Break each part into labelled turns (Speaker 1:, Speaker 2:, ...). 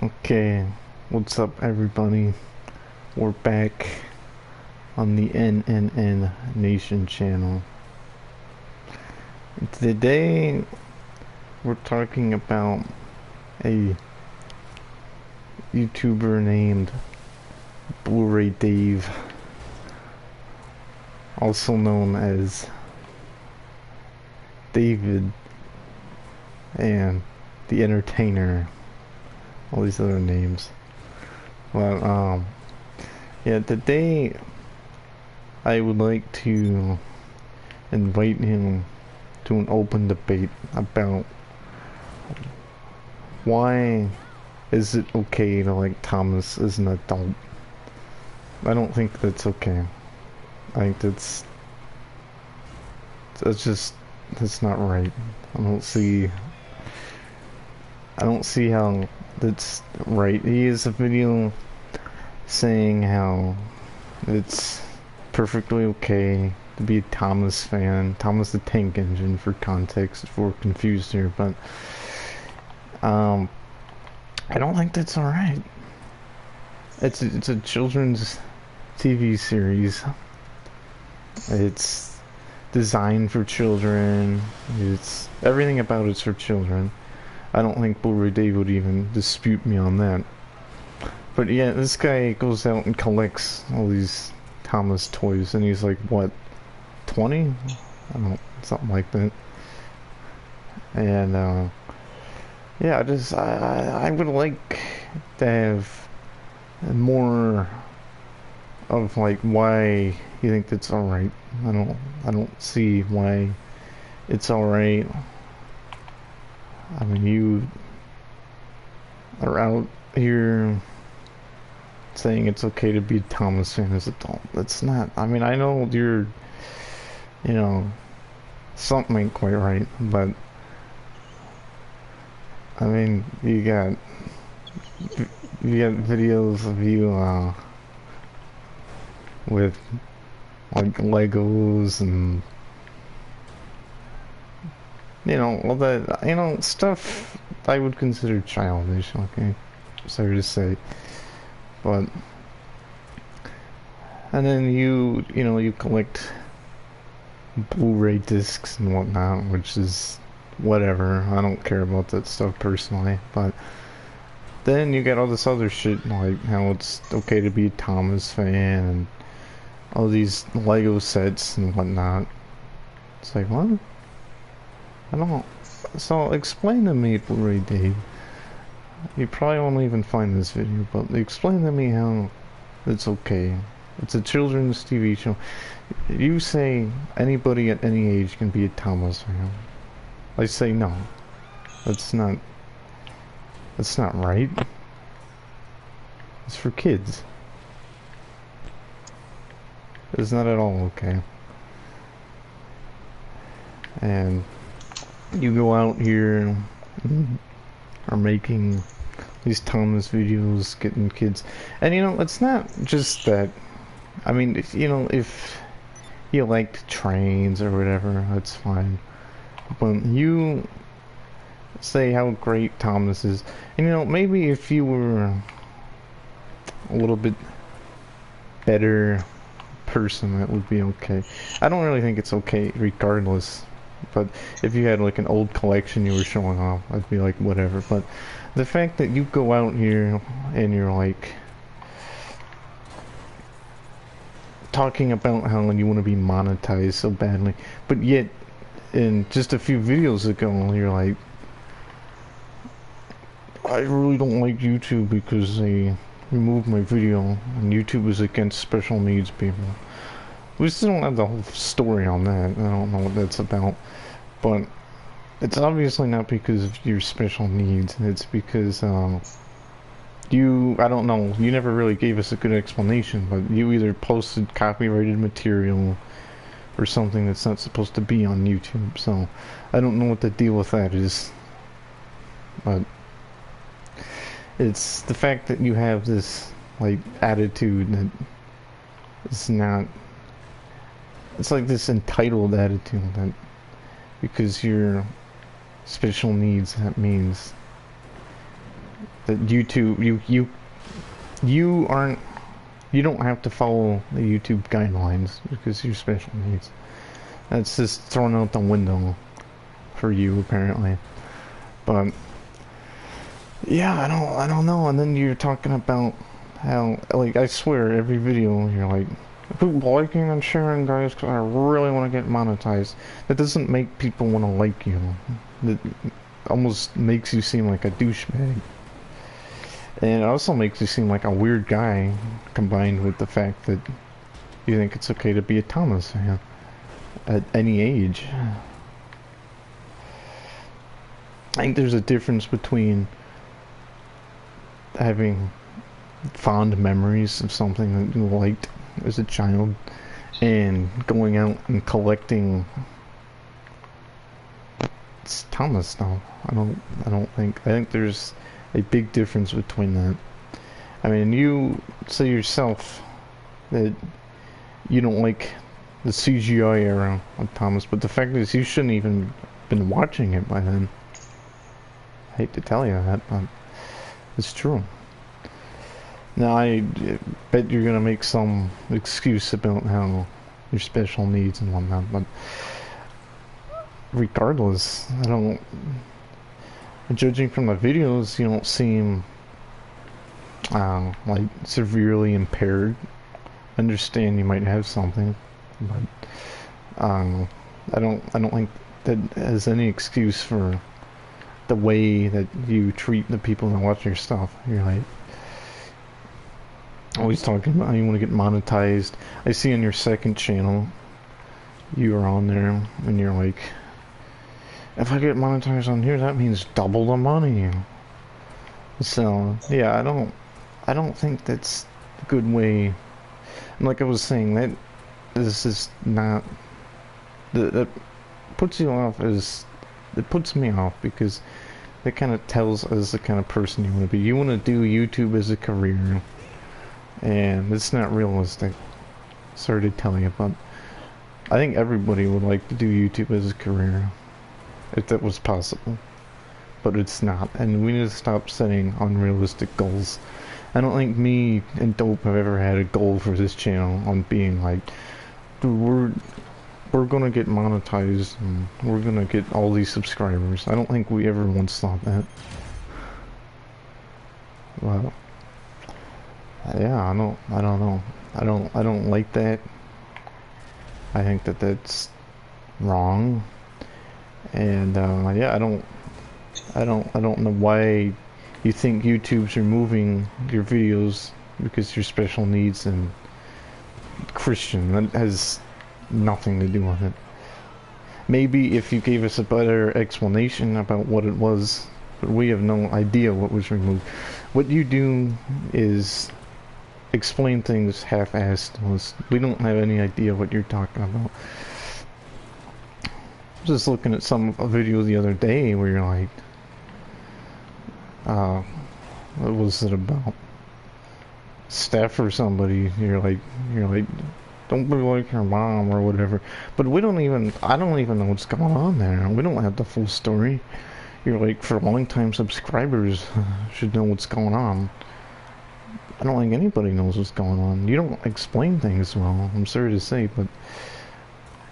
Speaker 1: Okay, what's up everybody? We're back on the NNN Nation channel. Today we're talking about a YouTuber named Bluray-dave, also known as David and the Entertainer, all these other names. Well, yeah, today I would like to invite him to an open debate about why is it okay to like Thomas as an adult. I don't think that's okay. I think that's not right. I don't see how that's right. He has a video saying how it's perfectly okay to be a Thomas fan. Thomas the Tank Engine, for context, if we're confused here, but I don't think that's alright. It's a children's TV series. It's designed for children. It's everything about it's for children. I don't think Bluray-dave would even dispute me on that. But yeah, this guy goes out and collects all these Thomas toys, and he's like, what, 20? I don't know, something like that. And yeah, I would like to have more of like why you think that's alright. I don't see why it's alright. I mean, you are out here saying it's okay to be a Thomas fan as an adult. That's not, I mean, I know you're, you know, something ain't quite right, but I mean, you got videos of you, with, like, Legos and, you know, all that, you know, stuff I would consider childish, okay? Sorry to say. But, and then you know, you collect Blu-ray discs and whatnot, which is whatever. I don't care about that stuff personally, but then you get all this other shit, like how it's okay to be a Thomas fan and all these Lego sets and whatnot. It's like, what? I don't. So explain to me, Bluray-dave. You probably won't even find this video, but explain to me how it's okay. It's a children's TV show. You say anybody at any age can be a Thomas fan. I say no. That's not right. It's for kids. It's not at all okay. And you go out here and are making these Thomas videos, getting kids, and you know, it's not just that. I mean, if you know, if you liked trains or whatever, that's fine. But you say how great Thomas is, and you know, maybe if you were a little bit better person, that would be okay. I don't really think it's okay regardless, but if you had like an old collection you were showing off, I'd be like, whatever. But the fact that you go out here and you're like talking about how you want to be monetized so badly, but yet in just a few videos ago you're like, I really don't like YouTube because they removed my video and YouTube is against special needs people. We still don't have the whole story on that. I don't know what that's about, but it's obviously not because of your special needs. It's because you, I don't know, you never really gave us a good explanation, but you either posted copyrighted material or something that's not supposed to be on YouTube. So I don't know what the deal with that is, but it's the fact that you have this like attitude that is not, it's like this entitled attitude that because you're special needs, that means that YouTube, you aren't, you don't have to follow the YouTube guidelines because you're special needs. That's just thrown out the window for you, apparently. But yeah, I don't know. And then you're talking about how, like, I swear every video you're like, keep liking and sharing, guys, because I really want to get monetized. That doesn't make people want to like you. That almost makes you seem like a douchebag. And it also makes you seem like a weird guy, combined with the fact that you think it's okay to be a Thomas fan at any age. I think there's a difference between having fond memories of something that you liked as a child and going out and collecting Thomas stuff. I think there's a big difference between that. I mean, you say yourself that you don't like the CGI era of Thomas, but the fact is you shouldn't even been watching it by then. I hate to tell you that, but it's true. Now, I bet you're gonna make some excuse about how your special needs and whatnot, but regardless, judging from the videos, you don't seem like severely impaired. I understand you might have something, but I don't think that has any excuse for the way that you treat the people that watch your stuff. You're like always talking about how you want to get monetized. I see on your second channel you are on there and you're like, if I get monetized on here, that means double the money. So yeah, I don't think that's a good way. And like I was saying, that this is not that puts you off as it puts me off because that kind of tells us the kind of person you want to be. You want to do YouTube as a career, and it's not realistic. Sorry to tell you, but I think everybody would like to do YouTube as a career if that was possible, but it's not, and we need to stop setting unrealistic goals. I don't think me and Dope have ever had a goal for this channel on being like, dude, we're gonna get monetized and we're gonna get all these subscribers. I don't think we ever once thought that. Well, yeah, I don't know. I don't like that. I think that that's wrong. And yeah, I don't know why you think YouTube's removing your videos because you're special needs and Christian. That has nothing to do with it. Maybe if you gave us a better explanation about what it was, but we have no idea what was removed. What you do is explain things half-assed to us. We don't have any idea what you're talking about. I was just looking at some video the other day where you're like, what was it about? Steph or somebody. You're like, don't be like your mom or whatever. But I don't even know what's going on there. We don't have the full story. You're like, for long-time subscribers should know what's going on. I don't think anybody knows what's going on. You don't explain things well, I'm sorry to say, but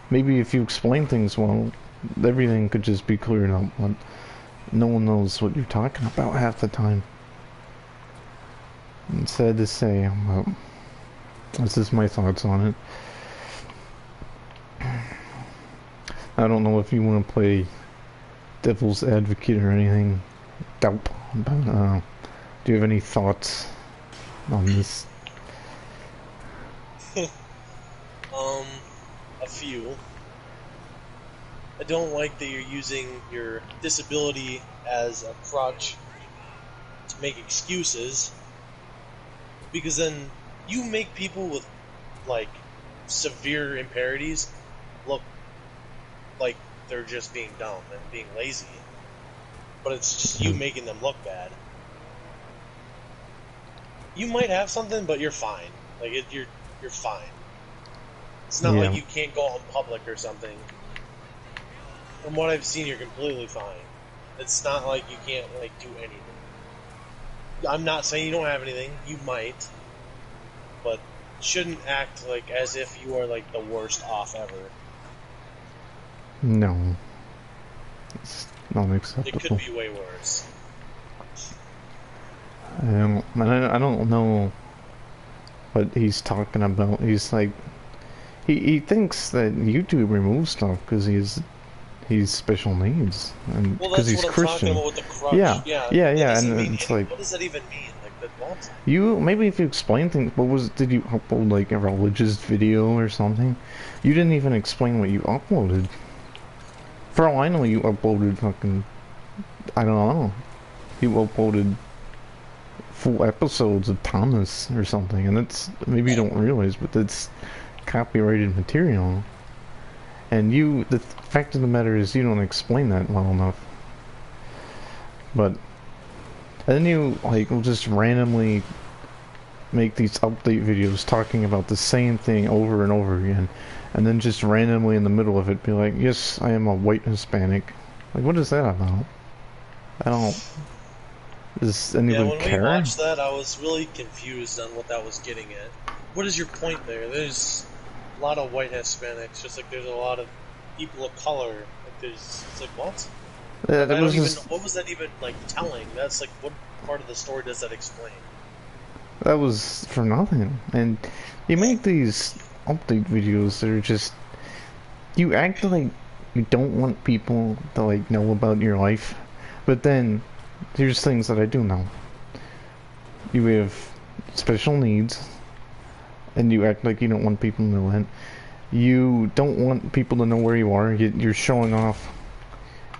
Speaker 1: maybe if you explain things well, everything could just be cleared up, but no one knows what you're talking about half the time. It's sad to say, but that's just my thoughts on it. I don't know if you want to play devil's advocate or anything, Dope, but do you have any thoughts on this?
Speaker 2: A few. I don't like that you're using your disability as a crutch to make excuses, because then you make people with, like, severe impairments look like they're just being dumb and being lazy. But it's just you making them look bad. You might have something, but you're fine. Like, you're fine. It's not like you can't go out in public or something. From what I've seen, you're completely fine. It's not like you can't, like, do anything. I'm not saying you don't have anything. You might, but shouldn't act like as if you are like the worst off ever.
Speaker 1: No. It's not
Speaker 2: It could
Speaker 1: acceptable.
Speaker 2: be way worse.
Speaker 1: I don't know what he's talking about. He's like, he thinks that YouTube removes stuff because he's special needs and
Speaker 2: Well,
Speaker 1: because
Speaker 2: that's
Speaker 1: he's
Speaker 2: what I'm talking
Speaker 1: Christian.
Speaker 2: about with the crutch.
Speaker 1: Yeah,
Speaker 2: Yeah,
Speaker 1: yeah,
Speaker 2: that
Speaker 1: yeah,
Speaker 2: doesn't
Speaker 1: and
Speaker 2: mean
Speaker 1: it's
Speaker 2: any.
Speaker 1: like
Speaker 2: What does that even mean? Like that what?
Speaker 1: you maybe if you explain things. What was did you upload like a religious video or something? You didn't even explain what you uploaded. For all I know, you uploaded fucking I don't know. You uploaded full episodes of Thomas or something, and that's maybe you don't realize, but that's copyrighted material. And the fact of the matter is, you don't explain that well enough. But and then you like will just randomly make these update videos talking about the same thing over and over again, and then just randomly in the middle of it be like, "Yes, I am a white Hispanic." Like, what is that about? I don't. Does
Speaker 2: Yeah,
Speaker 1: anybody
Speaker 2: when we
Speaker 1: care?
Speaker 2: watched that, I was really confused on what that was getting at. What is your point there? There's a lot of white Hispanics, just like there's a lot of people of color. Like it's like what? Like
Speaker 1: That
Speaker 2: I don't
Speaker 1: was
Speaker 2: even.
Speaker 1: just
Speaker 2: What was that even like telling? That's like what part of the story does that explain?
Speaker 1: that was for nothing. And you make these update videos that are just you act like you don't want people to like know about your life, but then here's things that I do know. You have special needs, and you act like you don't want people to know that. You don't want people to know where you are. You're showing off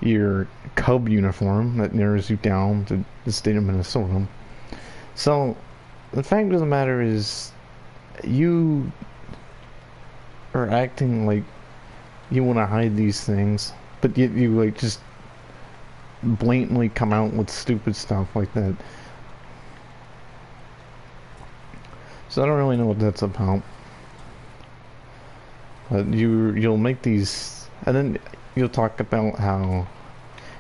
Speaker 1: your Cub uniform that narrows you down to the state of Minnesota. So, the fact of the matter is, you are acting like you want to hide these things, but yet you like just blatantly come out with stupid stuff like that. So I don't really know what that's about. But you'll make these, and then you'll talk about how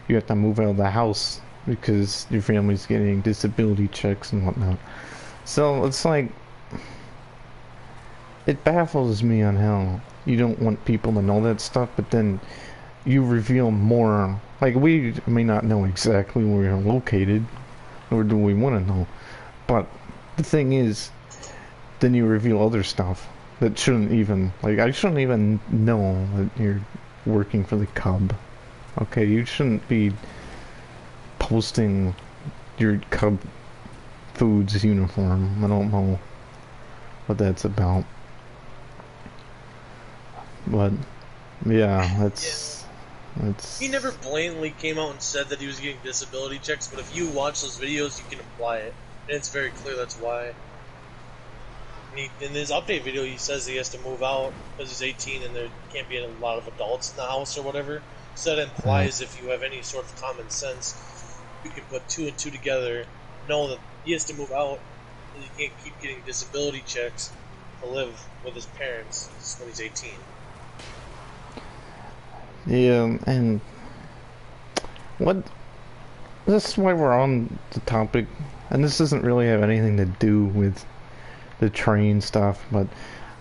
Speaker 1: you have to move out of the house because your family's getting disability checks and whatnot. So it's like it baffles me on how you don't want people to know that stuff, but then you reveal more. Like we may not know exactly where you're located, nor do we want to know. But the thing is, then you reveal other stuff that shouldn't even like I shouldn't even know that you're working for the Cub. Okay, you shouldn't be posting your Cub Foods uniform. I don't know what that's about. But yeah,
Speaker 2: He never blatantly came out and said that he was getting disability checks, but if you watch those videos, you can imply it, and it's very clear that's why. In his update video, he says he has to move out because he's 18 and there can't be a lot of adults in the house or whatever. So that implies if you have any sort of common sense, you can put two and two together, know that he has to move out and he can't keep getting disability checks to live with his parents when he's 18.
Speaker 1: yeah, and what this is why we're on the topic, and this doesn't really have anything to do with the train stuff, but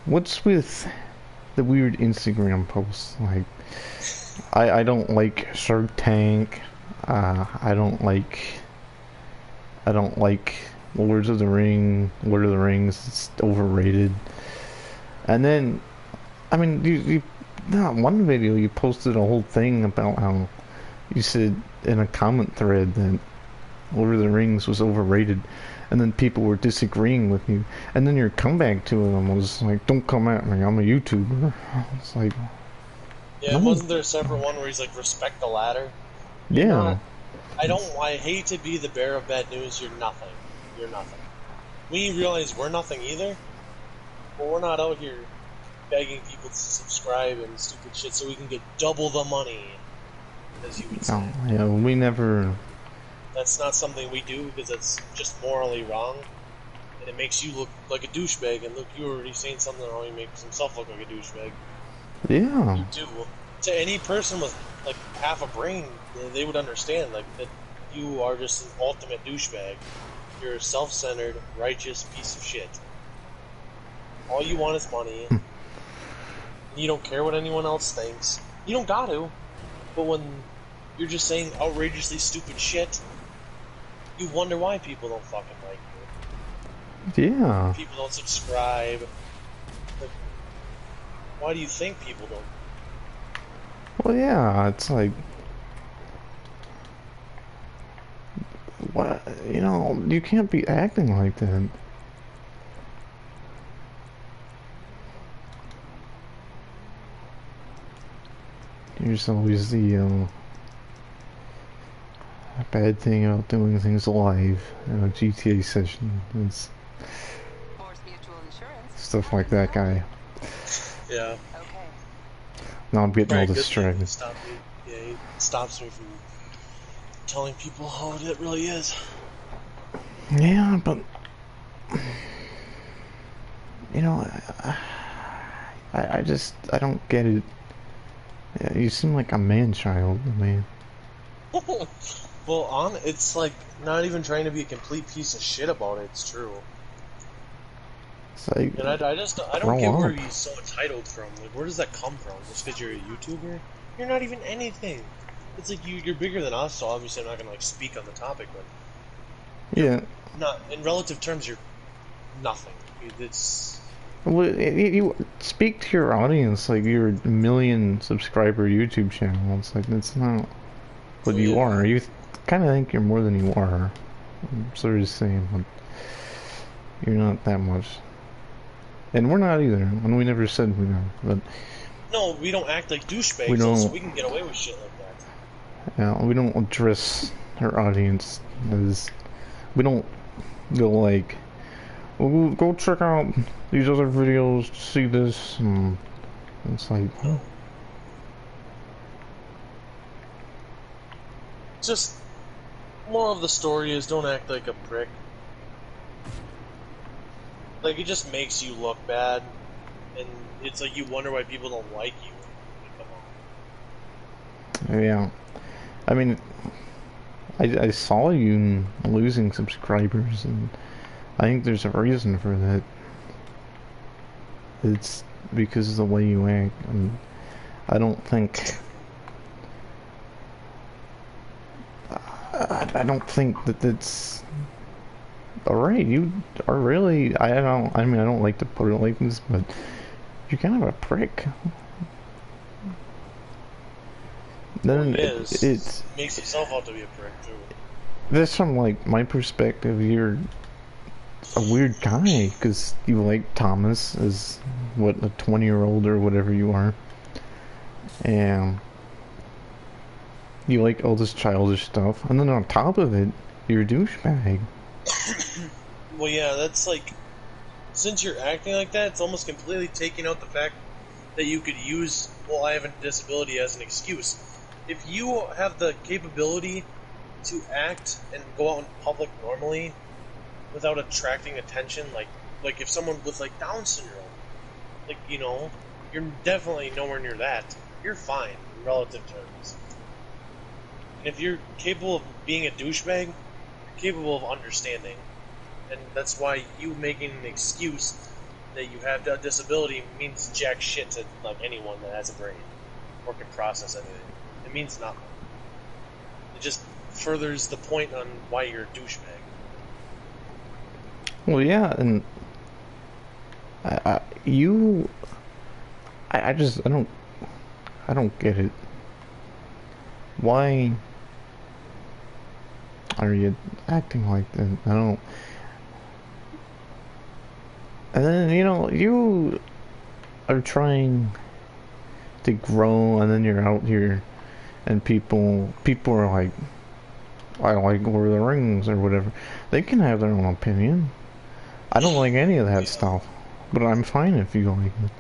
Speaker 1: what's with the weird Instagram posts? Like, I don't like Shark Tank. I don't like Lord of the Rings. It's overrated. And then, I mean, you not one video you posted a whole thing about how you said in a comment thread that Lord of the Rings was overrated, and then people were disagreeing with you, and then your comeback to them was like, "Don't come at me, I'm a YouTuber." It's like,
Speaker 2: yeah,
Speaker 1: no.
Speaker 2: wasn't there a separate one where he's like, respect the ladder?
Speaker 1: Yeah.
Speaker 2: I hate to be the bearer of bad news, you're nothing. You're nothing. We realize we're nothing either, but we're not out here begging people to subscribe and stupid shit so we can get double the money, as you would say.
Speaker 1: Oh, yeah, we never.
Speaker 2: That's not something we do because that's just morally wrong, and it makes you look like a douchebag. And look, you were already saying something wrong. He makes himself look like a douchebag.
Speaker 1: Yeah.
Speaker 2: You do. To any person with like half a brain, they would understand like that you are just an ultimate douchebag. you're a self-centered, righteous piece of shit. All you want is money. You don't care what anyone else thinks. You don't got to. But when you're just saying outrageously stupid shit, you wonder why people don't fucking like you.
Speaker 1: Yeah.
Speaker 2: People don't subscribe. Like, why do you think people don't?
Speaker 1: Well, yeah, it's like, what, you know, you can't be acting like that. There's always the bad thing about doing things live, GTA session, it's stuff like that guy.
Speaker 2: Yeah.
Speaker 1: Now I'm getting all
Speaker 2: Good thing
Speaker 1: distracted.
Speaker 2: he stops me from telling people how it really is.
Speaker 1: Yeah, but you know, I just don't get it. Yeah, you seem like a man-child to me.
Speaker 2: Well, it's like not even trying to be a complete piece of shit about it. It's true.
Speaker 1: It's like,
Speaker 2: And I don't
Speaker 1: grow
Speaker 2: get where
Speaker 1: up.
Speaker 2: he's so entitled from. Like, where does that come from? Just because you're a YouTuber? You're not even anything. It's like you're bigger than us, so obviously I'm not gonna like speak on the topic, but
Speaker 1: Yeah.
Speaker 2: not in relative terms. You're nothing. It's
Speaker 1: Well, you speak to your audience like you're a million subscriber YouTube channel. It's like that's not what you are. You kind of think you're more than you are. I'm sort of saying, but you're not that much. And we're not either. And we never said we are. But
Speaker 2: no, we don't act like douchebags,
Speaker 1: we don't.
Speaker 2: so we can get away with shit like that.
Speaker 1: Yeah, we don't address our audience as we don't go like, well, go check out these other videos to see this. And it's like,
Speaker 2: No. Just more of the story is don't act like a prick. Like, it just makes you look bad, and it's like you wonder why people don't like you. Like, come on.
Speaker 1: yeah. I mean, I saw you losing subscribers, and I think there's a reason for that. It's because of the way you act. And I don't think. I don't think that that's alright. You are really. I don't. I mean, I don't like to put it like this, but you're kind of a prick. Then
Speaker 2: It makes himself out to be a prick too.
Speaker 1: That's from like my perspective. You're a weird guy because you like Thomas as what, a 20-year-old or whatever you are, and you like all this childish stuff, and then on top of it, you're a douchebag.
Speaker 2: Well, yeah, that's like, since you're acting like that, it's almost completely taking out the fact that you could use, well, I have a disability as an excuse. If you have the capability to act and go out in public normally without attracting attention, like if someone with like Down syndrome, like, you know, you're definitely nowhere near that. You're fine in relative terms. And if you're capable of being a douchebag, you're capable of understanding. And that's why you making an excuse that you have a disability means jack shit to like anyone that has a brain or can process anything. It means nothing. It just furthers the point on why you're a douchebag.
Speaker 1: Well, yeah, and I don't get it. Why are you acting like that? I don't. And then, you know, you are trying to grow, and then you're out here, and people are like, I like Lord of the Rings or whatever. They can have their own opinion. I don't like any of that stuff, but I'm fine if you like it.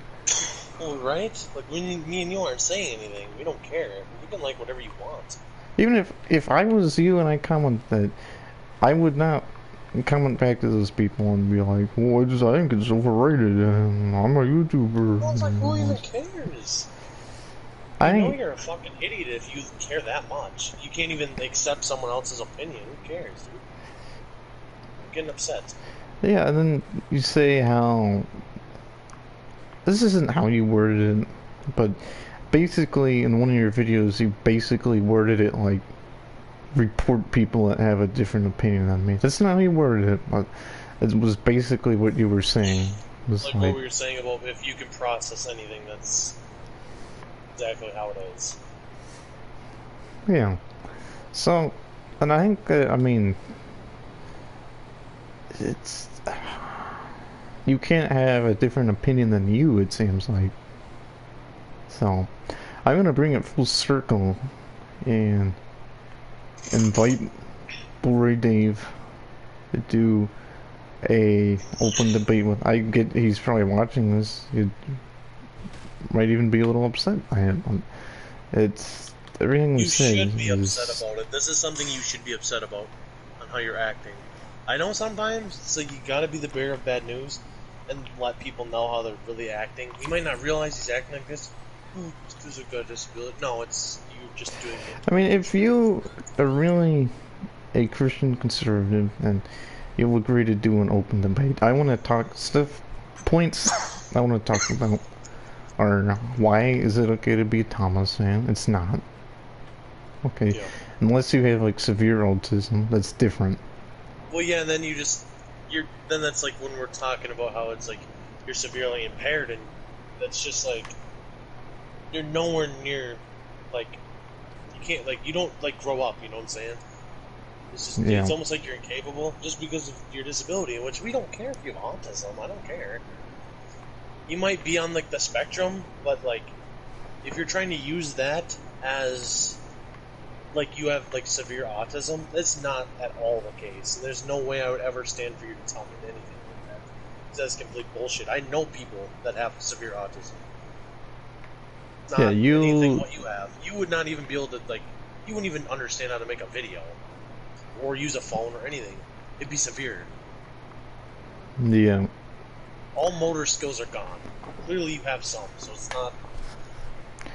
Speaker 2: Well, right? Like, me and you aren't saying anything. We don't care. You can like whatever you want.
Speaker 1: Even if I was you and I comment that, I would not comment back to those people and be like, well, I think it's overrated, and I'm a YouTuber.
Speaker 2: Well, it's like, who even cares? I know you're a fucking idiot if you care that much. You can't even accept someone else's opinion. Who cares, dude? getting upset.
Speaker 1: Yeah, and then you say how this isn't how you worded it, but basically in one of your videos you basically worded it like report people that have a different opinion than me. That's not how you worded it, but it was basically what you were saying. It was
Speaker 2: Like what we were saying about if you can process anything, that's exactly how it is.
Speaker 1: yeah. So, and I think that, I mean, it's you can't have a different opinion than you, it seems like. So, I'm gonna bring it full circle and invite Bluray-dave to do a open debate with. I get he's probably watching this. He might even be a little upset by it. It's everything we
Speaker 2: You
Speaker 1: say
Speaker 2: should be
Speaker 1: is.
Speaker 2: upset about it. This is something you should be upset about on how you're acting. I know sometimes it's like you gotta be the bearer of bad news and let people know how they're really acting. He might not realize he's acting like this. Oh, this is a good disability. No, it's you just doing it.
Speaker 1: I mean, if you are really a Christian conservative and you'll agree to do an open debate, I want to talk stuff points. I want to talk about are why is it okay to be a Thomas fan? It's not. Okay,
Speaker 2: Yeah.
Speaker 1: unless you have like severe autism, that's different.
Speaker 2: Well, yeah, and then then that's like when we're talking about how it's like you're severely impaired, and that's just like you're nowhere near like you can't like you don't like grow up. You know what I'm saying? It's just
Speaker 1: Yeah.
Speaker 2: it's almost like you're incapable just because of your disability, which we don't care if you have autism. I don't care. You might be on like the spectrum, but like if you're trying to use that as like you have like severe autism, that's not at all the case. There's no way I would ever stand for you to tell me anything like that. That's complete bullshit. I know people that have severe autism. It's
Speaker 1: Yeah,
Speaker 2: not anything what you have. You would not even be able to like. You wouldn't even understand how to make a video or use a phone or anything. It'd be severe.
Speaker 1: Yeah.
Speaker 2: All motor skills are gone. Clearly, you have some, so it's not.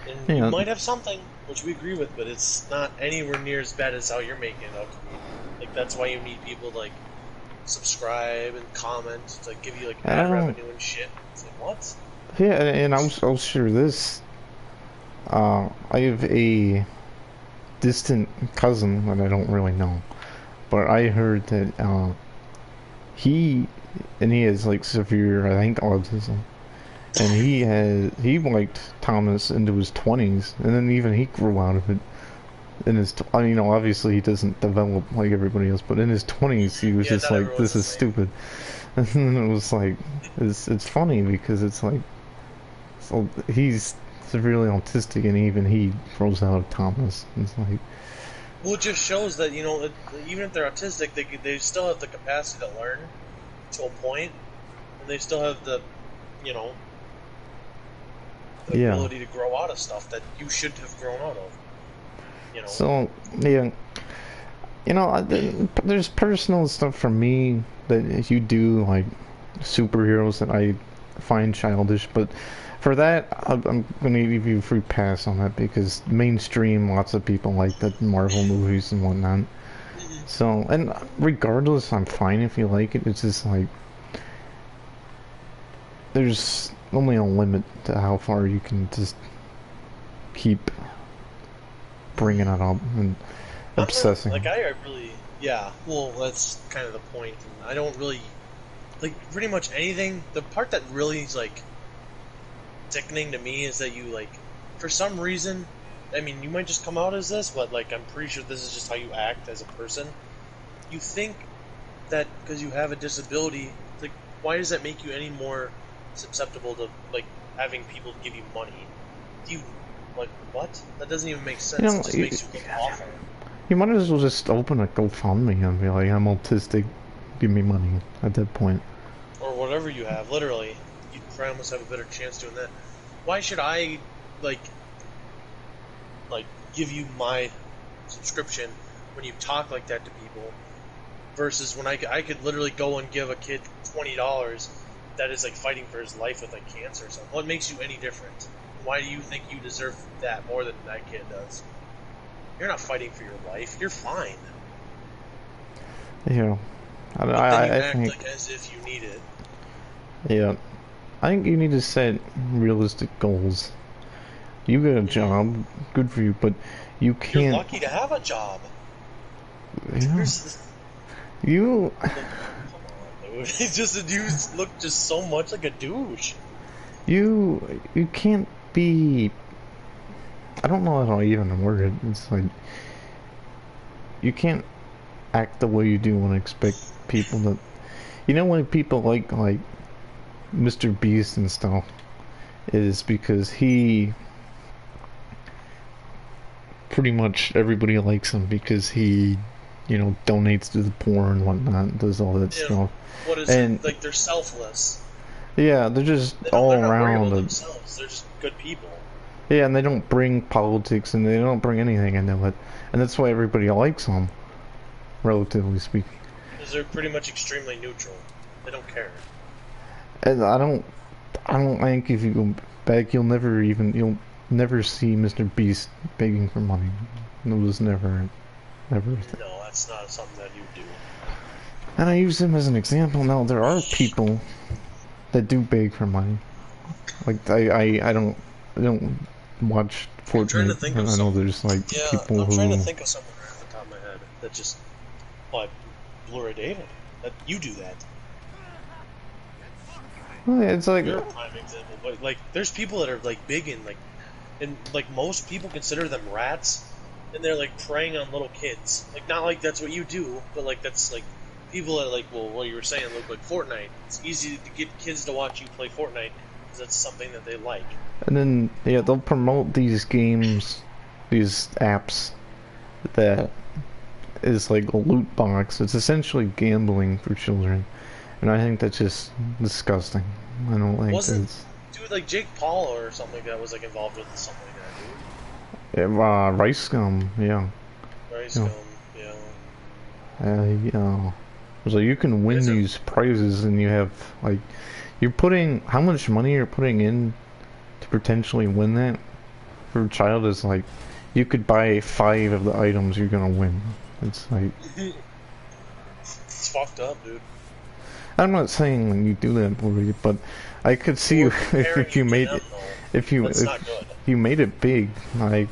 Speaker 2: And
Speaker 1: Yeah.
Speaker 2: you might have something, which we agree with, but it's not anywhere near as bad as how you're making it out to be. Like that's why you need people to like subscribe and comment to like, give you like ad revenue and shit. It's like what?
Speaker 1: Yeah, and I'll share this. I have a distant cousin that I don't really know, but I heard that he has like severe, I think, autism, and he liked Thomas into his 20s, and then even he grew out of it. In his, I mean, you know, obviously he doesn't develop like everybody else, but in his 20s he was
Speaker 2: Yeah,
Speaker 1: just
Speaker 2: not
Speaker 1: like,
Speaker 2: everyone's
Speaker 1: this
Speaker 2: the
Speaker 1: is
Speaker 2: same.
Speaker 1: stupid. And then it was like, it's funny because it's like, so he's severely autistic, and even he grows out of Thomas. It's like,
Speaker 2: Well, it just shows that even if they're autistic, they still have the capacity to learn to a point, and they still have the you know the
Speaker 1: yeah.
Speaker 2: ability to grow out of stuff that you should have grown out of. You know.
Speaker 1: So yeah, you know, there's personal stuff for me that you do, like superheroes, that I find childish, but for that, I'm gonna give you a free pass on that because mainstream, lots of people like the Marvel movies and whatnot. So, and regardless, I'm fine if you like it. It's just like there's only a limit to how far you can just keep bringing it up and obsessing.
Speaker 2: I really, yeah. Well, that's kind of the point. And I don't really like pretty much anything. The part that really is like sickening to me is that you like, for some reason, I mean, you might just come out as this, but like, I'm pretty sure this is just how you act as a person. You think that because you have a disability, like, why does that make you any more susceptible to like having people give you money? Do you like what? That doesn't even make sense.
Speaker 1: You know,
Speaker 2: It just makes you look awful.
Speaker 1: you might as well just open a GoFundMe and be like, I'm autistic, give me money at that point.
Speaker 2: Or whatever you have, literally. You'd probably almost have a better chance doing that. Why should I, like give you my subscription when you talk like that to people, versus when I could literally go and give a kid $20 that is, like, fighting for his life with, like, cancer or something? What makes you any different? Why do you think you deserve that more than that kid does? You're not fighting for your life. You're fine.
Speaker 1: Yeah.
Speaker 2: but then you
Speaker 1: I
Speaker 2: act
Speaker 1: think,
Speaker 2: like as if you need it.
Speaker 1: yeah, I think you need to set realistic goals. You got a job, good for you, but you
Speaker 2: You're
Speaker 1: can't,
Speaker 2: lucky to have a job.
Speaker 1: you know,
Speaker 2: There's
Speaker 1: you,
Speaker 2: like, come on, dude. It's just you look just so much like a douche.
Speaker 1: you can't be, I don't know how to even word it. It's like, you can't act the way you do and expect people to, you know, when people like Mr. Beast and stuff, is because he pretty much everybody likes him because he, you know, donates to the poor and whatnot, does all that
Speaker 2: You know,
Speaker 1: stuff.
Speaker 2: what is it?
Speaker 1: And
Speaker 2: Like they're selfless.
Speaker 1: yeah, they're just
Speaker 2: They don't.
Speaker 1: all
Speaker 2: They're not worried
Speaker 1: around.
Speaker 2: about themselves. They're just good people.
Speaker 1: Yeah, and they don't bring politics and they don't bring anything into it. And that's why everybody likes them, relatively speaking.
Speaker 2: Because they're pretty much extremely neutral. They don't care.
Speaker 1: And I don't think if you go back, you'll never see Mr. Beast begging for money. It was never a thing.
Speaker 2: No, that's not something that you do.
Speaker 1: And I use him as an example. Now, there are people that do beg for money. Like, I don't watch
Speaker 2: I'm trying to
Speaker 1: Fortnite,
Speaker 2: think
Speaker 1: and
Speaker 2: of
Speaker 1: I know
Speaker 2: some.
Speaker 1: there's, like,
Speaker 2: Yeah,
Speaker 1: people
Speaker 2: I'm trying to
Speaker 1: who...
Speaker 2: think of someone right off the top of my head that just bought Bluray-dave. That you do that.
Speaker 1: Well, yeah, it's like...
Speaker 2: You're a prime example. But like, there's people that are like big and like most people consider them rats, and they're like preying on little kids. Like not like that's what you do, but like that's like people that like well, what you were saying look like Fortnite. It's easy to get kids to watch you play Fortnite because that's something that they like.
Speaker 1: And then, yeah, they'll promote these games, these apps, that is like a loot box. It's essentially gambling for children. And I think that's just disgusting. I don't think
Speaker 2: Wasn't
Speaker 1: that's...
Speaker 2: dude like Jake Paul or something that was like involved with something like that,
Speaker 1: Rice Scum, yeah.
Speaker 2: dude? Right,
Speaker 1: Yeah.
Speaker 2: scum, yeah.
Speaker 1: Yeah. So you can win
Speaker 2: Is it-
Speaker 1: these prizes and you have, like, you're putting, how much money you're putting in to potentially win that for a child is like, you could buy 5 of the items you're gonna win. It's like,
Speaker 2: It's fucked up, dude.
Speaker 1: I'm not saying when you do that, Bluray, but I could see
Speaker 2: We're
Speaker 1: if you
Speaker 2: comparing
Speaker 1: made
Speaker 2: to
Speaker 1: it,
Speaker 2: them, though.
Speaker 1: if you
Speaker 2: That's
Speaker 1: if
Speaker 2: not good.
Speaker 1: you made it big, like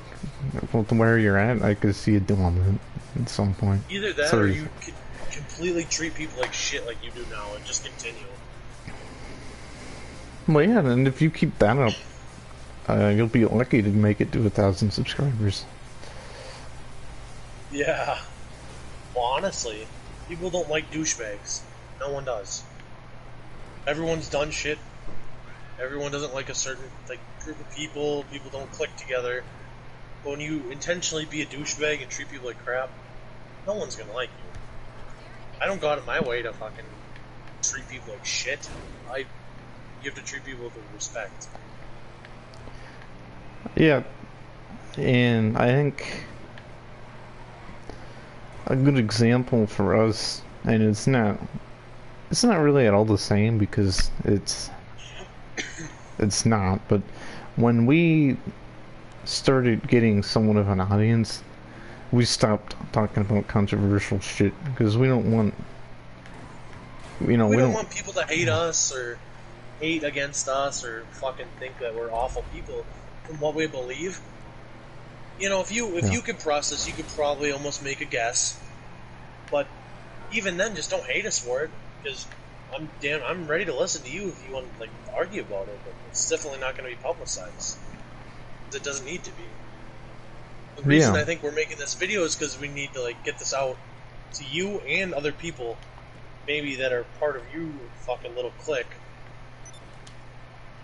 Speaker 1: well, to where you're at, I could see you doing it at some point.
Speaker 2: Either that or
Speaker 1: Sorry.
Speaker 2: you could completely treat people like shit like you do now and just continue.
Speaker 1: Well, yeah, and if you keep that up, you'll be lucky to make it to 1,000 subscribers.
Speaker 2: Yeah. Well, honestly, people don't like douchebags. No one does. Everyone's done shit. Everyone doesn't like a certain like group of people. People don't click together. But when you intentionally be a douchebag and treat people like crap, no one's gonna like you. I don't go out of my way to fucking treat people like shit. You have to treat people with respect.
Speaker 1: Yeah, and I think a good example for us, and it's not really at all the same because it's not, but when we started getting somewhat of an audience, we stopped talking about controversial shit because we don't want, you know,
Speaker 2: We don't want people to hate us or hate against us or fucking think that we're awful people from what we believe. You know, if you could process, you could probably almost make a guess. But even then, just don't hate us for it, because I'm ready to listen to you if you want to like argue about it. But it's definitely not going to be publicized. It doesn't need to be. The reason I think we're making this video is because we need to like get this out to you and other people, maybe that are part of your fucking little clique,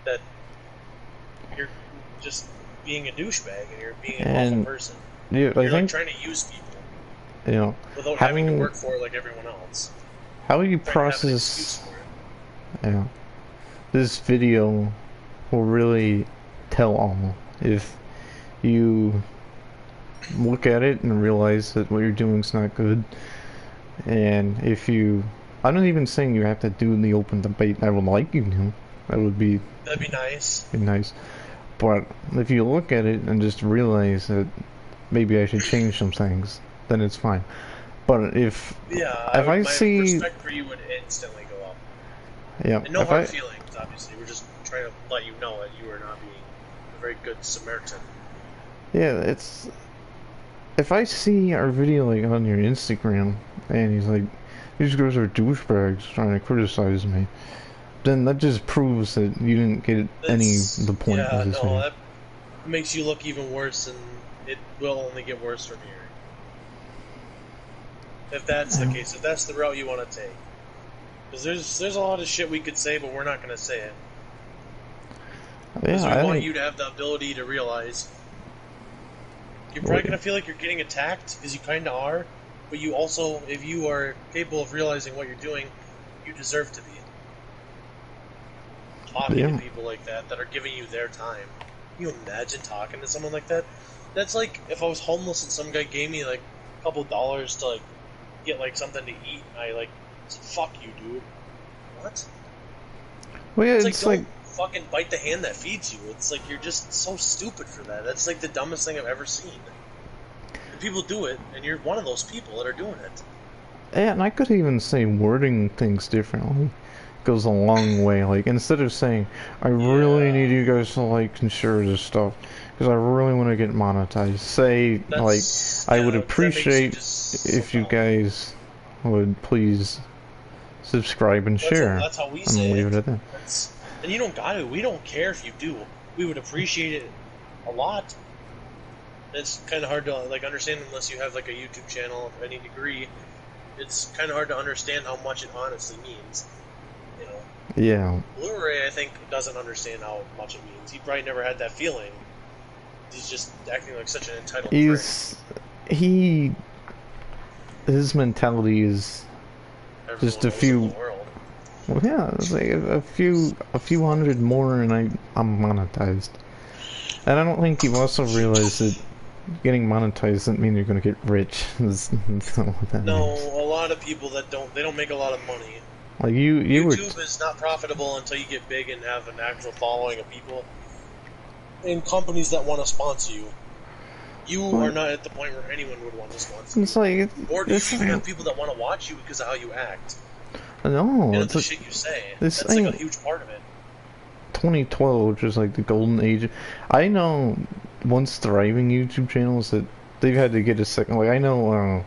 Speaker 2: that you're just being a douchebag and you're being an awful person.
Speaker 1: Yeah,
Speaker 2: You're
Speaker 1: I
Speaker 2: like
Speaker 1: think,
Speaker 2: trying to use people
Speaker 1: you know,
Speaker 2: without having to work for it like everyone else.
Speaker 1: how you
Speaker 2: Trying to have an excuse
Speaker 1: process,
Speaker 2: for it.
Speaker 1: yeah, this video will really tell all if you look at it and realize that what you're doing is not good. And if you, I'm not even saying you have to do the open debate. I would like you to. That would be
Speaker 2: That'd be nice.
Speaker 1: nice. But if you look at it and just realize that maybe I should change some things, then it's fine. But if
Speaker 2: Yeah,
Speaker 1: I
Speaker 2: my
Speaker 1: see,
Speaker 2: respect for you would instantly go up.
Speaker 1: yeah,
Speaker 2: And no
Speaker 1: if
Speaker 2: hard
Speaker 1: I,
Speaker 2: feelings, obviously. We're just trying to let you know that you are not being a very good Samaritan.
Speaker 1: yeah, it's if I see our video like on your Instagram and he's like, these guys are douchebags trying to criticize me, then that just proves that you didn't get any of the point of
Speaker 2: Yeah,
Speaker 1: this
Speaker 2: no,
Speaker 1: video.
Speaker 2: that makes you look even worse, and it will only get worse from here. If that's the case, if that's the route you want to take. Because there's a lot of shit we could say, but we're not going to say it. Because
Speaker 1: Yeah,
Speaker 2: we
Speaker 1: I
Speaker 2: want
Speaker 1: think,
Speaker 2: you to have the ability to realize you're probably going to feel like you're getting attacked, because you kind of are, but you also, if you are capable of realizing what you're doing, you deserve to be talking to
Speaker 1: yeah,
Speaker 2: people like that are giving you their time. Can you imagine talking to someone like that? That's like if I was homeless and some guy gave me like a couple dollars to like get like something to eat, and I like said, "Fuck you, dude." What?
Speaker 1: well, yeah,
Speaker 2: It's like
Speaker 1: it's like,
Speaker 2: don't fucking bite the hand that feeds you. It's like you're just so stupid for that. That's like the dumbest thing I've ever seen. And people do it, and you're one of those people that are doing it.
Speaker 1: yeah, and I could even say wording things differently goes a long way. Like, instead of saying, I really need
Speaker 2: Yeah,
Speaker 1: you guys to like and share this stuff, because I really want to get monetized. Say, like,
Speaker 2: that's
Speaker 1: I would
Speaker 2: yeah, because that makes you
Speaker 1: appreciate
Speaker 2: just so
Speaker 1: if you
Speaker 2: dumb.
Speaker 1: guys would please subscribe and share,
Speaker 2: That's how we
Speaker 1: and
Speaker 2: say
Speaker 1: leave it
Speaker 2: it.
Speaker 1: at that.
Speaker 2: That's and you don't got to. We don't care if you do. We would appreciate it a lot. It's kind of hard to like understand unless you have like a YouTube channel of any degree. It's kind of hard to understand how much it honestly means. You know,
Speaker 1: Yeah,
Speaker 2: Blu-ray I think doesn't understand how much it means. He probably never had that feeling. He's just acting like such an entitled prick.
Speaker 1: he's he his mentality is just
Speaker 2: Everyone
Speaker 1: a
Speaker 2: owes him the
Speaker 1: few.
Speaker 2: world.
Speaker 1: Well, yeah, it's like a few hundred more, and I'm monetized. And I don't think you've also realized that getting monetized doesn't mean you're gonna get rich. That's not what that
Speaker 2: No,
Speaker 1: means.
Speaker 2: a lot of people that don't make a lot of money.
Speaker 1: Like you were,
Speaker 2: YouTube is not profitable until you get big and have an actual following of people and companies that want to sponsor you. You are
Speaker 1: well,
Speaker 2: not at the point where anyone would want to sponsor you.
Speaker 1: it's like
Speaker 2: Or do you
Speaker 1: it's
Speaker 2: even
Speaker 1: like,
Speaker 2: have people that want to watch you because of how you act
Speaker 1: no,
Speaker 2: and of
Speaker 1: it's
Speaker 2: the
Speaker 1: like
Speaker 2: shit you say?
Speaker 1: this
Speaker 2: That's like a
Speaker 1: thing.
Speaker 2: huge part of it.
Speaker 1: 2012, which is like the golden age. I know once thriving YouTube channels that they've had to get a second. Like I know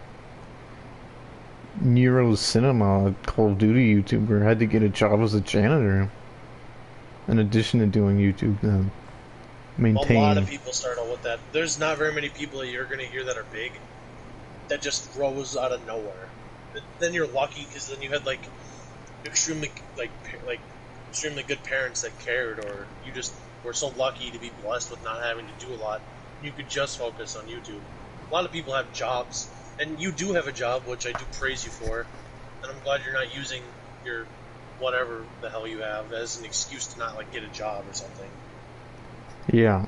Speaker 1: Nero Cinema, a Call of Duty YouTuber, had to get a job as a janitor in addition to doing YouTube to
Speaker 2: A lot of
Speaker 1: maintain.
Speaker 2: people start out with that. There's not very many people that you're going to hear that are big that just rose out of nowhere. Then you're lucky because then you had like extremely like extremely good parents that cared, or you just were so lucky to be blessed with not having to do a lot. You could just focus on YouTube. A lot of people have jobs, and you do have a job, which I do praise you for, and I'm glad you're not using your whatever the hell you have as an excuse to not like get a job or something.
Speaker 1: Yeah,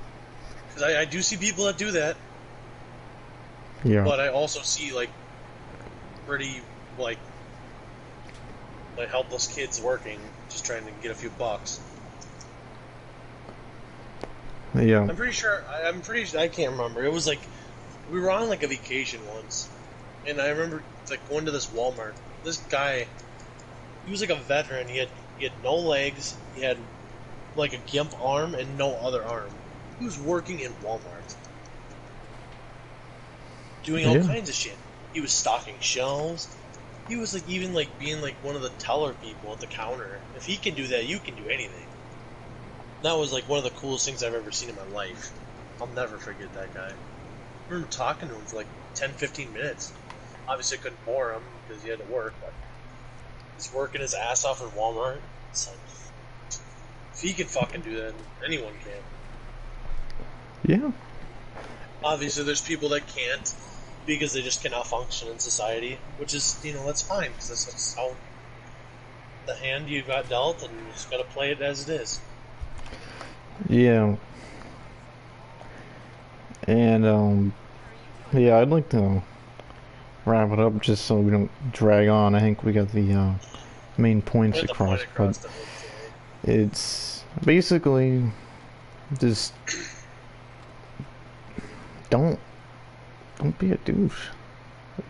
Speaker 2: Because I do see people that do that,
Speaker 1: yeah,
Speaker 2: but I also see like pretty like helpless kids working, just trying to get a few bucks.
Speaker 1: yeah.
Speaker 2: I'm pretty sure. I can't remember. It was like we were on like a vacation once, and I remember like going to this Walmart. This guy, he was like a veteran. He had no legs. He had like a gimp arm and no other arm. He was working in Walmart, doing all
Speaker 1: Yeah.
Speaker 2: kinds of shit. He was stocking shelves. He was like even like being like one of the teller people at the counter. If he can do that, you can do anything. That was like one of the coolest things I've ever seen in my life. I'll never forget that guy. I remember talking to him for like 10, 15 minutes. Obviously, I couldn't bore him because he had to work, but he's working his ass off in Walmart. It's like, if he can fucking do that, anyone can.
Speaker 1: Yeah.
Speaker 2: Obviously, there's people that can't because they just cannot function in society, which is, that's fine because that's how the hand you got dealt, and you just gotta play it as it is.
Speaker 1: Yeah. And yeah, I'd like to wrap it up just so we don't drag on. I think we got the main points
Speaker 2: Get the point
Speaker 1: across, but
Speaker 2: across the board today.
Speaker 1: it's basically just don't don't be a douche.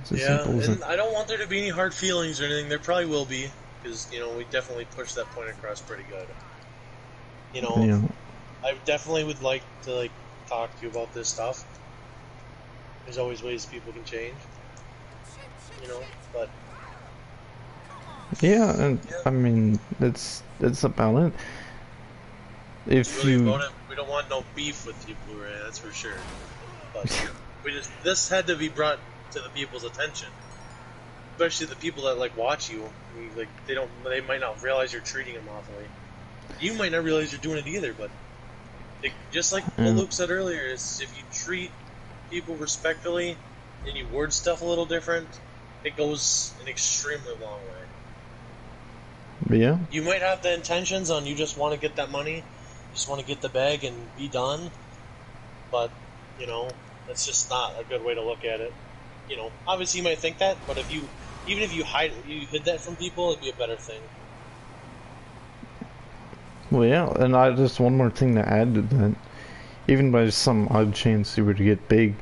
Speaker 1: It's as
Speaker 2: Yeah,
Speaker 1: simple as that.
Speaker 2: and I don't want there to be any hard feelings or anything. There probably will be, because, you know, we definitely pushed that point across pretty good. You know,
Speaker 1: Yeah.
Speaker 2: I definitely would like to, like, talk to you about this stuff. There's always ways people can change, you know, but,
Speaker 1: Yeah, and
Speaker 2: yeah,
Speaker 1: I mean, that's about it.
Speaker 2: it's
Speaker 1: If
Speaker 2: really
Speaker 1: you,
Speaker 2: about it. We don't want no beef with you, Blu-ray, that's for sure. But this had to be brought to the people's attention. Especially the people that, like, watch you. Like, they might not realize you're treating them awfully. You might not realize you're doing it either, but just like what
Speaker 1: uh,
Speaker 2: Luke said earlier, is if you treat people respectfully and you word stuff a little different, it goes an extremely long way.
Speaker 1: yeah,
Speaker 2: You might have the intentions on you just want to get that money, just want to get the bag and be done, but, you know, that's just not a good way to look at it. You know, obviously you might think that, but even if you hid that from people, it'd be a better thing.
Speaker 1: well, yeah, and I just one more thing to add to that. Even by some odd chance you were to get big,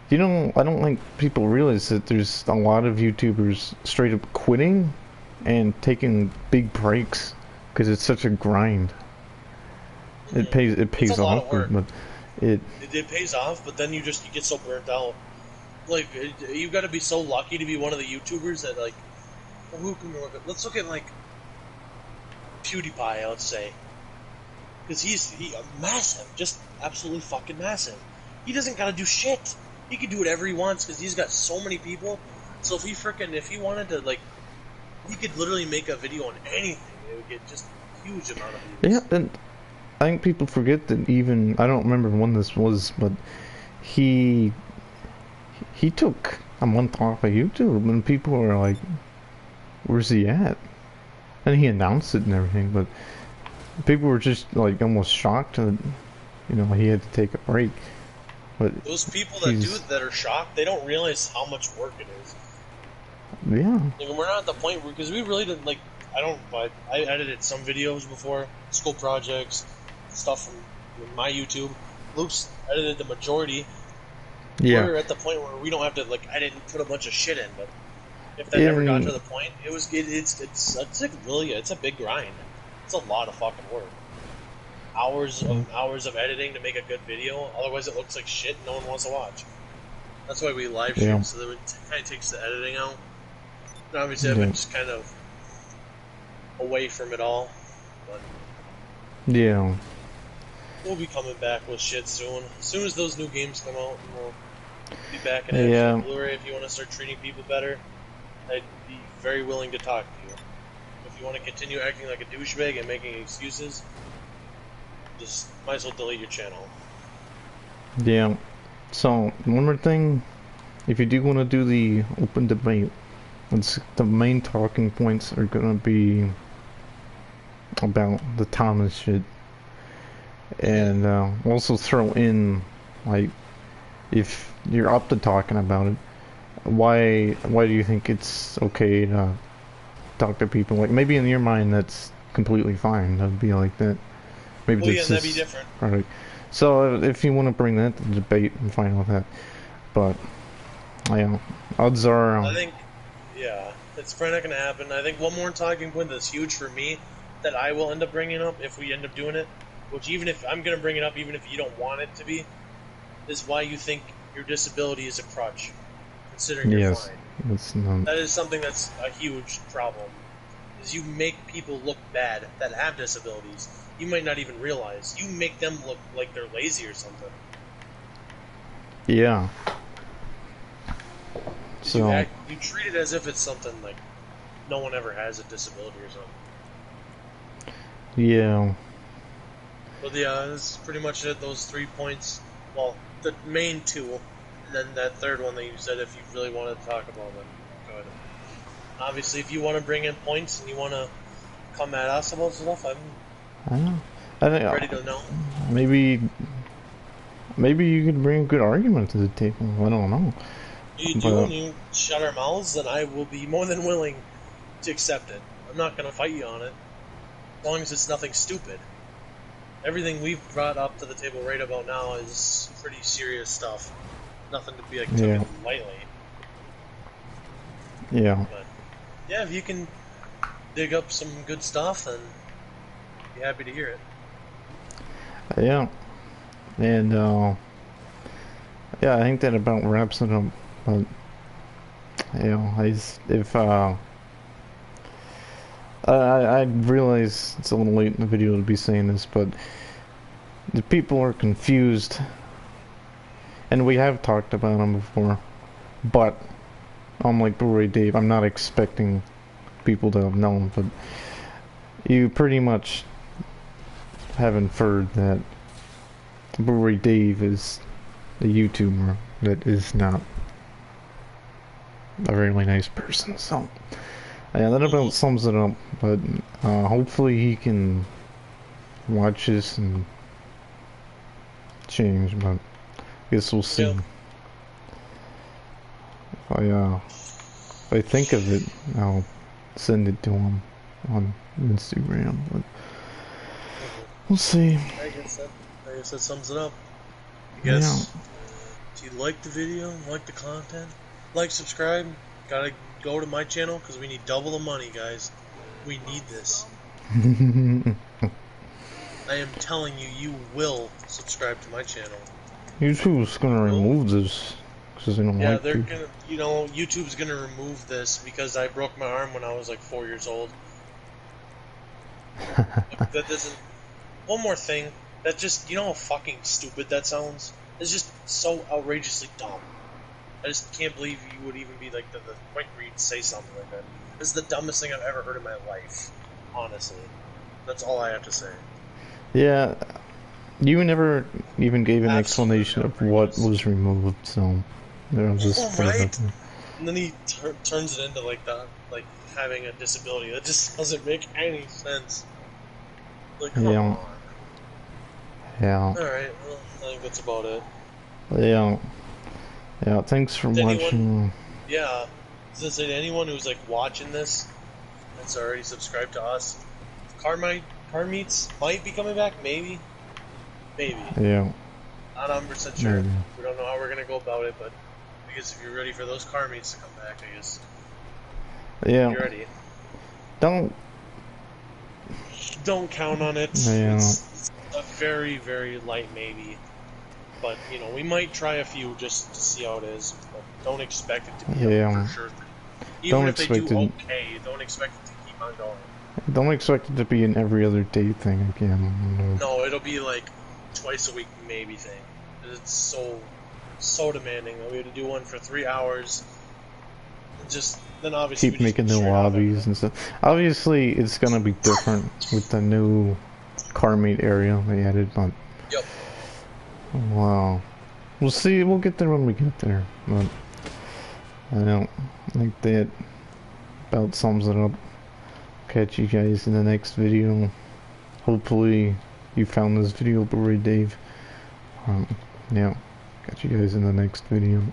Speaker 1: you know, I don't think people realize that there's a lot of YouTubers straight up quitting and taking big breaks because it's such a grind. It
Speaker 2: It's a
Speaker 1: pays
Speaker 2: lot
Speaker 1: off,
Speaker 2: of work.
Speaker 1: but it
Speaker 2: It pays off, but then you get so burnt out. Like, you've got to be so lucky to be one of the YouTubers that, like, well, who can we look at? Let's look at, like, PewDiePie, let's say, because he's massive, just absolutely fucking massive. He doesn't gotta do shit. He can do whatever he wants because he's got so many people. So if he wanted to, like, he could literally make a video on anything. It would get just a huge amount of
Speaker 1: yeah,
Speaker 2: views.
Speaker 1: and I think people forget that even I don't remember when this was, but he he took a month off of YouTube and people were like, "Where's he at?" And he announced it and everything, but people were just like almost shocked that he had to take a break. But
Speaker 2: Those people that do
Speaker 1: he's
Speaker 2: it that are shocked, they don't realize how much work it is.
Speaker 1: yeah,
Speaker 2: Like, we're not at the point where, because we really didn't, like, I edited some videos before, school projects, stuff from my YouTube. Luke's edited the majority.
Speaker 1: yeah,
Speaker 2: We're at the point where we don't have to, like, I didn't put a bunch of shit in, but if that ever got to
Speaker 1: and
Speaker 2: the point, it's like really, it's a big grind. It's a lot of fucking work. Hours of editing to make a good video, otherwise it looks like shit and no one wants to watch. That's why we live
Speaker 1: yeah,
Speaker 2: stream, so that it kind of takes the editing out. And obviously I've
Speaker 1: yeah,
Speaker 2: been just kind of away from it all, but
Speaker 1: yeah,
Speaker 2: we'll be coming back with shit soon. As soon as those new games come out, we'll be back in action.
Speaker 1: yeah.
Speaker 2: Blu-ray, if you want to start treating people better, I'd be very willing to talk to you. If you want to continue acting like a douchebag and making excuses, just might as well delete your channel.
Speaker 1: Yeah. So one more thing, if you do want to do the open debate, the main talking points are gonna be about the Thomas shit, and also throw in like if you're up to talking about it, why do you think it's okay to talk to people? Like maybe in your mind that's completely fine. That'd be like that. Maybe
Speaker 2: Well, yeah,
Speaker 1: that's
Speaker 2: that'd be
Speaker 1: just
Speaker 2: different.
Speaker 1: product. So if you want to bring that to the debate, I'm fine with that. But yeah, odds are,
Speaker 2: I think, yeah, it's probably not going to happen. I think one more talking point that's huge for me that I will end up bringing up if we end up doing it, which even if I'm going to bring it up, even if you don't want it to be, is why you think your disability is a crutch, considering you're
Speaker 1: yes,
Speaker 2: fine.
Speaker 1: it's not.
Speaker 2: That is something that's a huge problem. Is you make people look bad that have disabilities. You might not even realize. You make them look like they're lazy or something.
Speaker 1: Yeah. So
Speaker 2: You treat it as if it's something like no one ever has a disability or something.
Speaker 1: yeah,
Speaker 2: But yeah, that's pretty much it. Those 3 points. Well, the main two, and then that third one that you said if you really wanted to talk about, then go ahead. Obviously, if you want to bring in points and you want to come at us about stuff, I'm
Speaker 1: I don't know. I think
Speaker 2: ready to know.
Speaker 1: maybe you could bring a good argument to the table. I don't know,
Speaker 2: If you do,
Speaker 1: but
Speaker 2: and you shut our mouths, then I will be more than willing to accept it. I'm not going to fight you on it, as long as it's nothing stupid. Everything we've brought up to the table right about now is pretty serious stuff. Nothing to be like
Speaker 1: yeah,
Speaker 2: taken lightly.
Speaker 1: Yeah.
Speaker 2: But yeah, if you can dig up some good stuff, then I'd be happy to hear it.
Speaker 1: Yeah. And yeah, I think that about wraps it up. But you know, I realize it's a little late in the video to be saying this, but the people are confused, and we have talked about them before. But unlike Bluray-dave, I'm not expecting people to have known, but you pretty much have inferred that Bluray-dave is a YouTuber that is not a really nice person. So yeah, that about sums it up. But hopefully he can watch this and change. But I guess we'll see.
Speaker 2: Yep.
Speaker 1: If I think of it, I'll send it to him on Instagram. But we'll see.
Speaker 2: I guess that sums it up. I guess if you like the video, like the content, like, subscribe. Gotta go to my channel because we need double the money, guys. We need this. I am telling you, you will subscribe to my channel.
Speaker 1: YouTube's gonna remove this because they don't like
Speaker 2: they're
Speaker 1: you.
Speaker 2: gonna. You know, YouTube's gonna remove this because I broke my arm when I was like 4 years old. That doesn't. One more thing. That just, you know how fucking stupid that sounds? It's just so outrageously dumb. I just can't believe you would even be like the point where you'd say something like that. This is the dumbest thing I've ever heard in my life. Honestly. That's all I have to say.
Speaker 1: Yeah, you never even gave an
Speaker 2: Absolutely
Speaker 1: explanation of what was removed, so I'll just put it
Speaker 2: right?
Speaker 1: out there.
Speaker 2: And then he turns it into like having a disability. That just doesn't make any sense. Like, come on.
Speaker 1: Yeah.
Speaker 2: Alright, well, I think that's about it.
Speaker 1: Yeah. Yeah, thanks for watching.
Speaker 2: Yeah, since anyone who's like watching this that's already subscribed to us, car meets might be coming back, maybe.
Speaker 1: Yeah.
Speaker 2: Not 100% sure.
Speaker 1: Maybe.
Speaker 2: We don't know how we're gonna go about it, but I guess if you're ready for those car meets to come back, I guess.
Speaker 1: Yeah.
Speaker 2: You're ready. Don't count on it.
Speaker 1: Yeah.
Speaker 2: It's a very, very light maybe. But, you know, we might try a few just to see how it is. But don't expect it to be a for sure thing. Even if they do okay, don't expect it to keep on going.
Speaker 1: Don't expect it to be an every other day thing again.
Speaker 2: No, it'll be like twice a week maybe thing. It's so demanding that we have to do one for 3 hours. Just then obviously
Speaker 1: keep making new lobbies and stuff. Obviously, it's gonna be different with the new car meet area they added, but
Speaker 2: yep.
Speaker 1: Wow, we'll see. We'll get there when we get there. But I don't think that about sums it up. Catch you guys in the next video. Hopefully, you found this video, Bluray-dave. Yeah, catch you guys in the next video.